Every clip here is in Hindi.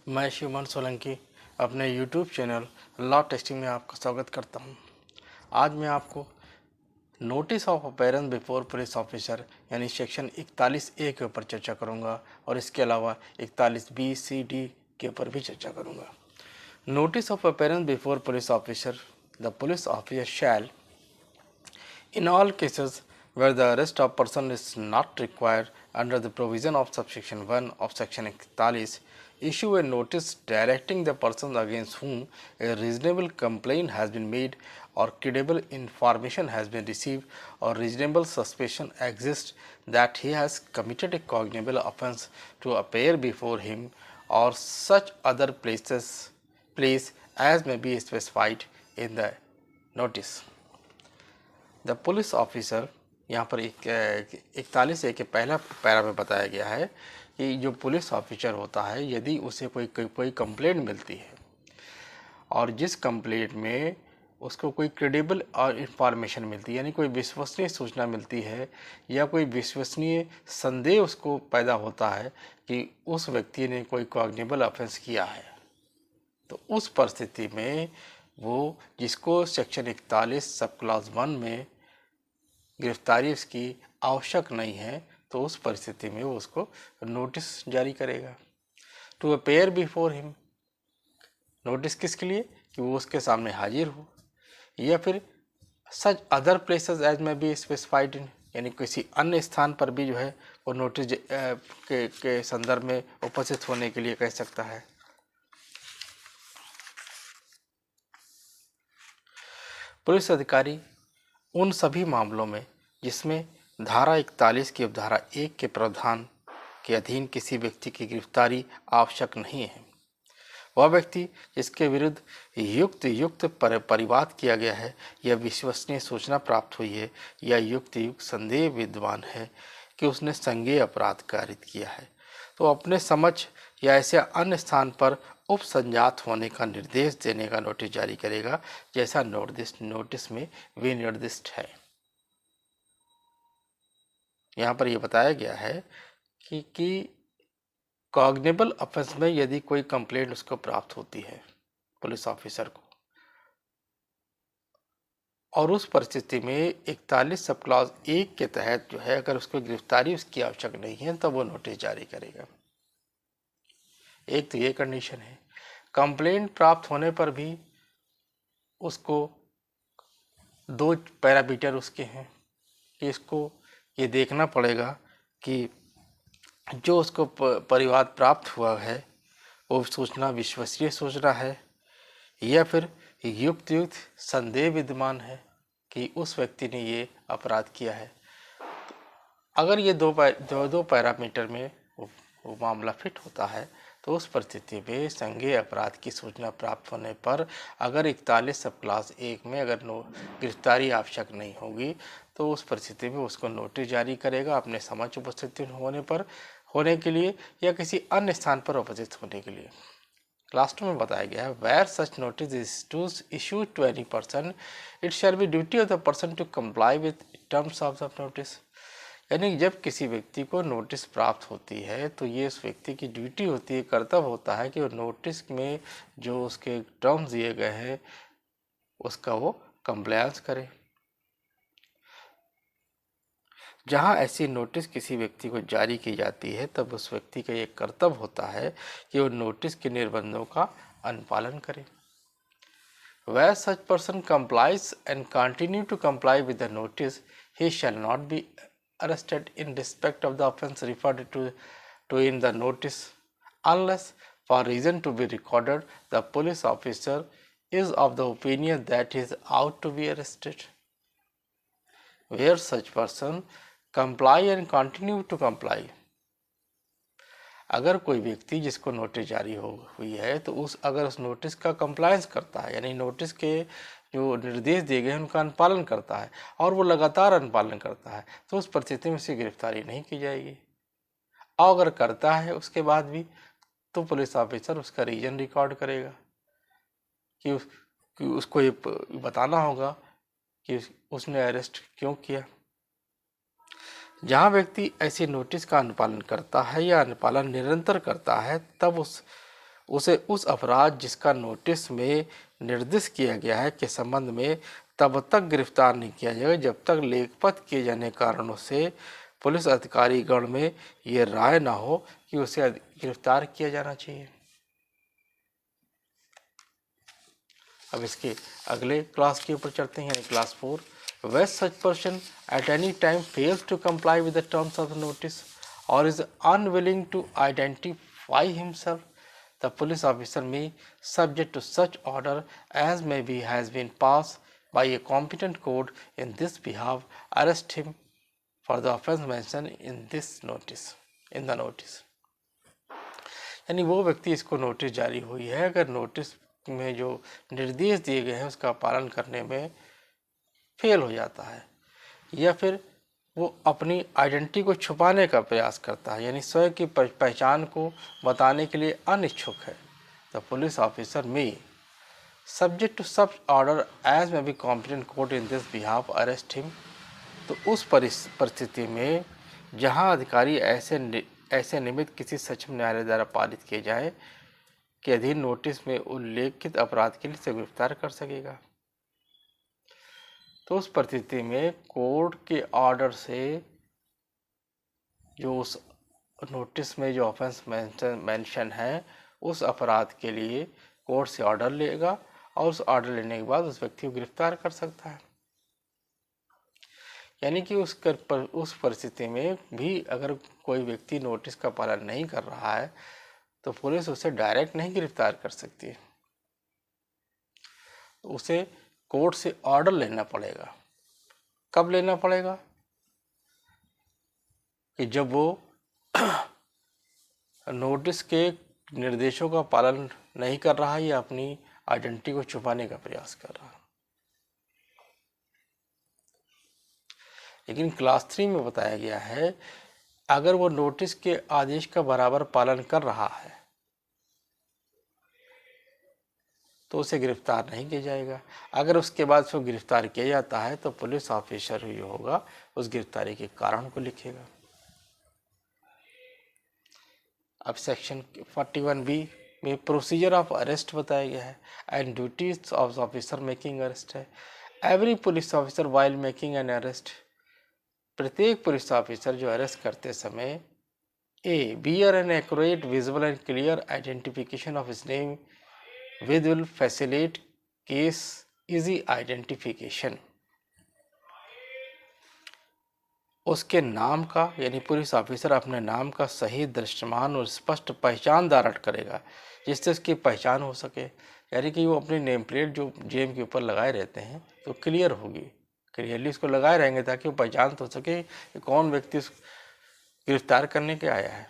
मैं शिवमान सोलंकी अपने YouTube चैनल लॉ टेस्टिंग में आपका स्वागत करता हूं। आज मैं आपको notice of appearance before police officer यानी सेक्शन 41A के ऊपर चर्चा करूंगा और इसके अलावा 41B, C, D के ऊपर भी चर्चा करूंगा। Notice of appearance before police officer, the police officer shall in all cases where the arrest of person is not required under the provision of subsection 1 of section 41, issue a notice directing the person against whom a reasonable complaint has been made or credible information has been received or reasonable suspicion exists that he has committed a cognizable offence to appear before him or such other place as may be specified in the notice. The police officer, यहाँ पर 41A के पहला पैरा में बताया गया है कि जो पुलिस ऑफिसर होता है, यदि उसे कोई कंप्लेंट मिलती है और जिस कंप्लेंट में उसको कोई क्रेडिबल और इंफॉर्मेशन मिलती है, यानी कोई विश्वसनीय सूचना मिलती है या कोई विश्वसनीय संदेह उसको पैदा होता है कि उस व्यक्ति ने कोई कॉग्निबल ऑफेंस किया है, तो उस परिस्थिति में वो जिसको सेक्शन 41 सब क्लॉज 1 में गिरफ्तारी उसकी आवश्यक नहीं है, तो उस परिस्थिति में वो उसको नोटिस जारी करेगा to appear before him. Notice किसके लिए? कि वो उसके सामने हाजिर हो, या फिर such other places as may be specified in, यानी किसी अन्य स्थान पर भी जो है वो नोटिस के संदर्भ में उपस्थित होने के लिए कह सकता है। पुलिस अधिकारी उन सभी मामलों में जिसमें धारा 41 की उपधारा 1 के प्रावधान के अधीन किसी व्यक्ति की गिरफ्तारी आवश्यक नहीं है, वह व्यक्ति जिसके विरुद्ध युक्त परिवाद किया गया है या विश्वसनीय सूचना प्राप्त हुई है या युक्त संदेह विद्यमान है कि उसने संज्ञेय अपराध कारित किया है, तो अपने समझ या ऐसे अन्य स्थान पर उपसंजात होने का निर्देश देने का नोटिस जारी करेगा, जैसा नोटिस में विनिर्दिष्ट है। यहाँ पर यह बताया गया है कि कॉग्निबल ऑफेंस में यदि कोई कंप्लेंट उसको प्राप्त होती है पुलिस ऑफिसर को, और उस परिस्थिति में 41 सब क्लॉज 1 के तहत जो है अगर उसको गिरफ्तारी उसकी आवश्यक नहीं है, तब वो नोटिस जारी करेगा। एक तो ये कंडीशन है। कंप्लेंट प्राप्त होने पर भी उसको दो पैरामीटर उसके हैं कि इसको ये देखना पड़ेगा कि जो उसको परिवाद प्राप्त हुआ है वो सूचना विश्वसनीय सूचना है या फिर युक्त संदेह विद्यमान है कि उस व्यक्ति ने ये अपराध किया है। अगर ये दो पैरामीटर में वो मामला फिट होता है, तो उस परिस्थिति में संज्ञेय अपराध की सूचना प्राप्त होने पर अगर 41 सब क्लास 1 में अगर गिरफ्तारी आवश्यक नहीं होगी, तो उस परिस्थिति में उसको नोटिस जारी करेगा अपने समझ उपस्थित होने के लिए या किसी अन्य स्थान पर उपस्थित होने के लिए। लास्ट में बताया गया है, where such notice is issued to any person, it shall be duty of the person to comply with terms of the notice. यानी जब किसी व्यक्ति को नोटिस प्राप्त होती है, तो ये उस व्यक्ति की ड्यूटी होती है, कर्तव्य होता है कि वो नोटिस में जो उसके टर्म्स दिए गए हैं उसका वो कंप्लायंस करे। जहाँ ऐसी नोटिस किसी व्यक्ति को जारी की जाती है, तब उस व्यक्ति का ये कर्तव्य होता है कि वो नोटिस के निर्बंधों का अनुपालन करे। Where such person complies and continue to comply with the notice, he shall not be arrested in respect of the offence referred to in the notice, unless for reason to be recorded the police officer is of the opinion that he is out to be arrested. Where such person comply and continue to comply, अगर कोई व्यक्ति जिसको नोटिस जारी हुई है तो अगर उस नोटिस का कंप्लायंस करता है, यानी नोटिस के जो निर्देश दिए गए हैं उनका अनुपालन करता है और वो लगातार अनुपालन करता है, तो उस परिस्थिति में उसकी गिरफ्तारी नहीं की जाएगी। और अगर करता है उसके बाद भी, तो पुलिस ऑफिसर उसका रीजन रिकॉर्ड करेगा कि उसको ये बताना होगा कि उसने अरेस्ट क्यों किया। जहाँ व्यक्ति ऐसी नोटिस का अनुपालन करता है या अनुपालन निरंतर करता है, तब उसे उस अपराध जिसका नोटिस में निर्दिष्ट किया गया है के संबंध में तब तक गिरफ्तार नहीं किया जाएगा जब तक लेखपत किए जाने कारणों से पुलिस अधिकारी गण में ये राय ना हो कि उसे गिरफ्तार किया जाना चाहिए। अब इसके अगले क्लास के ऊपर चलते हैं, यानी class 4। Where such person at any time fails to comply with the terms of the notice or is unwilling to identify himself, the police officer may, subject to such order as may be has been passed by a competent court in this behalf, arrest him for the offence mentioned in this notice, in the notice। यानी वो व्यक्ति इसको नोटिस जारी हुई है, अगर नोटिस में जो निर्देश दिए गए हैं उसका पालन करने में फेल हो जाता है या फिर वो अपनी आइडेंटिटी को छुपाने का प्रयास करता है, यानी स्वयं की पहचान को बताने के लिए अनिच्छुक है, the police officer may, subject to such order as may be competent court in this behalf, arrest him. तो उस परिस्थिति में जहां अधिकारी ऐसे निमित्त किसी सक्षम न्यायालय द्वारा पारित किए जाए के अधीन नोटिस में उल्लेखित अपराध के लिए उसे गिरफ्तार कर सकेगा। तो उस परिस्थिति में कोर्ट के ऑर्डर से जो उस नोटिस में जो ऑफेंस मेंशन है उस अपराध के लिए कोर्ट से ऑर्डर लेगा और उस ऑर्डर लेने के बाद उस व्यक्ति को गिरफ्तार कर सकता है। यानी कि उस परिस्थिति में भी अगर कोई व्यक्ति नोटिस का पालन नहीं कर रहा है तो पुलिस उसे डायरेक्ट नहीं गिरफ्तार कर सकती, उसे कोर्ट से ऑर्डर लेना पड़ेगा। कब लेना पड़ेगा? कि जब वो नोटिस के निर्देशों का पालन नहीं कर रहा है या अपनी आइडेंटिटी को छुपाने का प्रयास कर रहा है। लेकिन क्लास 3 में बताया गया है अगर वो नोटिस के आदेश का बराबर पालन कर रहा है तो उसे गिरफ्तार नहीं किया जाएगा। अगर उसके बाद उसको गिरफ्तार किया जाता है तो पुलिस ऑफिसर जो होगा उस गिरफ्तारी के कारण को लिखेगा। अब सेक्शन 41B में प्रोसीजर ऑफ अरेस्ट बताया गया है and duties of officer making arrest है। Every police officer while making an arrest, प्रत्येक पुलिस ऑफिसर जो अरेस्ट करते समय a bear an accurate visible and clear identification of his name with will facilitate case easy identification, उसके नाम का यानी पुलिस ऑफिसर अपने नाम का सही दृश्यमान और स्पष्ट पहचान धारण करेगा जिससे उसकी पहचान हो सके। यानी कि वो अपनी नेम प्लेट जो जेब के ऊपर लगाए रहते हैं तो क्लियर होगी, क्लियरली उसको लगाए रहेंगे ताकि वो पहचान तो सके कि कौन व्यक्ति गिरफ्तार करने के आया है।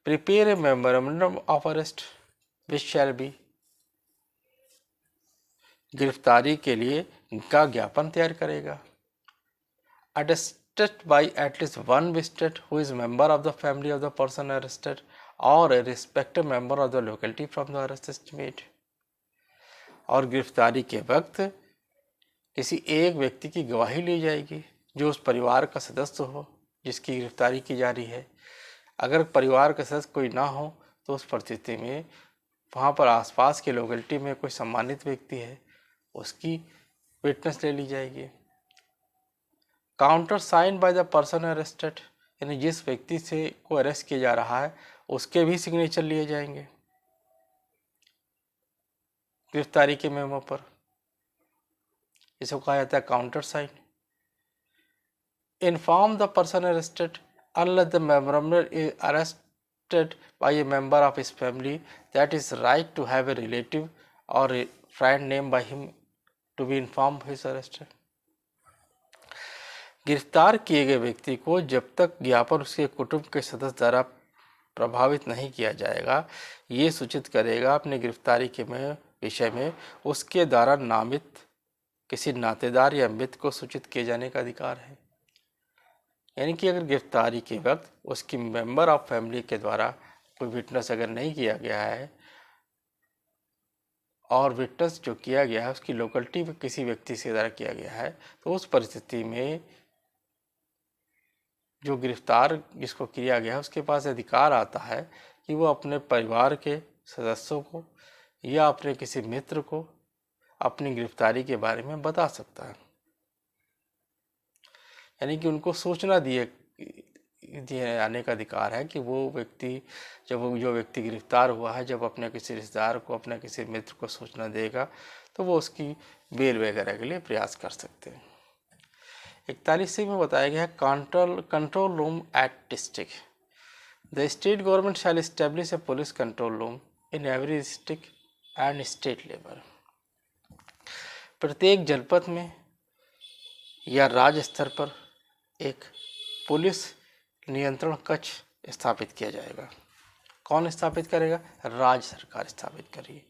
Prepare a memorandum of arrest which shall be, गिरफ्तारी के लिए का ज्ञापन तैयार करेगा। Attested by at least one visitor who is member of the family of the person arrested or a respective member of the locality from the arrest estimate, और गिरफ्तारी के वक्त किसी एक व्यक्ति की गवाही ली जाएगी जो उस परिवार का सदस्य हो जिसकी गिरफ्तारी की जा रही है। अगर परिवार का सदस्य कोई ना हो तो उस परिस्थिति में वहाँ पर आसपास के लोकेलिटी में कोई सम्मानित व्यक्ति है उसकी विटनेस ले ली जाएगी। Counter sign by the person arrested, यानी जिस व्यक्ति से को अरेस्ट किया जा रहा है उसके भी सिग्नेचर लिए जाएंगे गिरफ्तारी के मेमो पर, इसको कहा जाता है countersign. Inform the person arrested unless the memorandum is arrested by a member of his family that is right to have a relative or a friend name by him to be inform his arrested. गिरफ्तार किए गए व्यक्ति को जब तक ज्ञापन उसके कुटुंब के सदस्य द्वारा प्रभावित नहीं किया जाएगा ये सूचित करेगा अपनी गिरफ्तारी के विषय में उसके द्वारा नामित किसी नातेदार या मित्र को सूचित किए जाने का अधिकार है। यानी कि अगर गिरफ्तारी के वक्त उसकी मेंबर ऑफ फैमिली के द्वारा कोई विटनेस अगर नहीं किया गया है और विटनेस जो किया गया है उसकी लोकेलिटी में किसी व्यक्ति से द्वारा किया गया है तो उस परिस्थिति में जो गिरफ्तार जिसको किया गया है उसके पास अधिकार आता है कि वो अपने परिवार के सदस्यों को या अपने किसी मित्र को अपनी गिरफ्तारी के बारे में बता सकता है। यानी कि उनको सूचना दिए दिए जाने का अधिकार है कि वो व्यक्ति, जब वो जो व्यक्ति गिरफ्तार हुआ है, जब अपने किसी रिश्तेदार को, अपने किसी मित्र को सूचना देगा तो वो उसकी बेल वगैरह के लिए प्रयास कर सकते हैं। 41 में बताया गया है control room at district. The state government shell establish A police control room in every district and state level. प्रत्येक जनपद में या राज्य स्तर पर एक पुलिस नियंत्रण कक्ष स्थापित किया जाएगा। कौन स्थापित करेगा? राज्य सरकार स्थापित करेगी।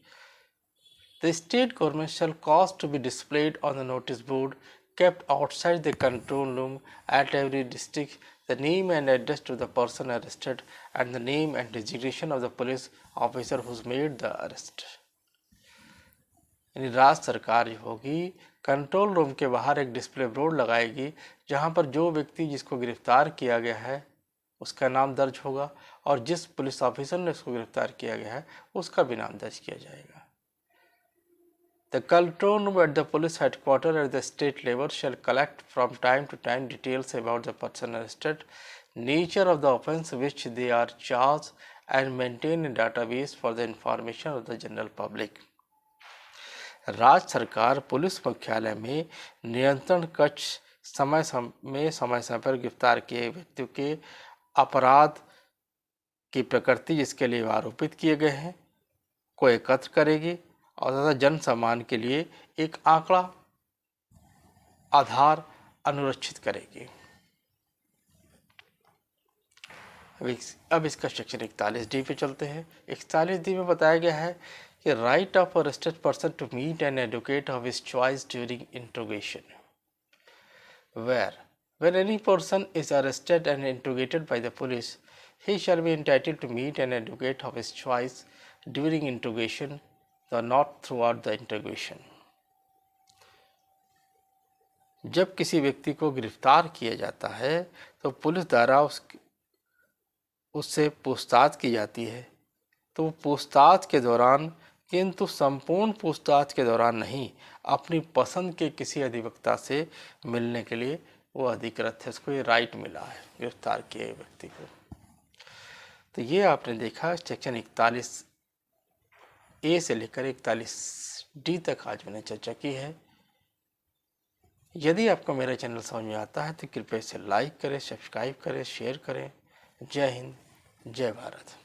The state government shall cause to be displayed on the notice board kept outside the control room at every district, the name and address to the person arrested and the name and designation of the police officer who's made the arrest। यानी राज्य सरकार जो होगी कंट्रोल रूम के बाहर एक डिस्प्ले बोर्ड लगाएगी जहां पर जो व्यक्ति जिसको गिरफ्तार किया गया है उसका नाम दर्ज होगा और जिस पुलिस ऑफिसर ने उसको गिरफ्तार किया गया है उसका भी नाम दर्ज किया जाएगा। The control room at the police headquarters at the state level shall collect from time to time details about the person arrested, nature of the offence which they are charged, and maintain a database for the information of the general public। राज्य सरकार पुलिस मुख्यालय में नियंत्रण कक्ष समय समय पर गिरफ्तार किए व्यक्तियों के अपराध की प्रकृति जिसके लिए आरोपित किए गए हैं को एकत्र करेगी और तथा जन सम्मान के लिए एक आंकड़ा आधार अनुरक्षित करेगी। अब इसका सेक्शन 41D पे चलते हैं। 41D में बताया गया है कि right of arrested person to meet an advocate of his choice during interrogation. When any person is arrested and interrogated by the police, he shall be entitled to meet an advocate of his choice during interrogation, though not throughout the interrogation। जब किसी व्यक्ति को गिरफ्तार किया जाता है तो पुलिस द्वारा उससे पूछताछ की जाती है, तो पूछताछ के दौरान, किंतु संपूर्ण पूछताछ के दौरान नहीं, अपनी पसंद के किसी अधिवक्ता से मिलने के लिए वो अधिकृत है, उसको ये राइट मिला है गिरफ्तार किए व्यक्ति को। तो ये आपने देखा सेक्शन 41A से लेकर 41D तक आज मैंने चर्चा की है। यदि आपको मेरा चैनल समझ में आता है तो कृपया इसे लाइक करें, सब्सक्राइब करें, शेयर करें। जय हिंद, जय भारत।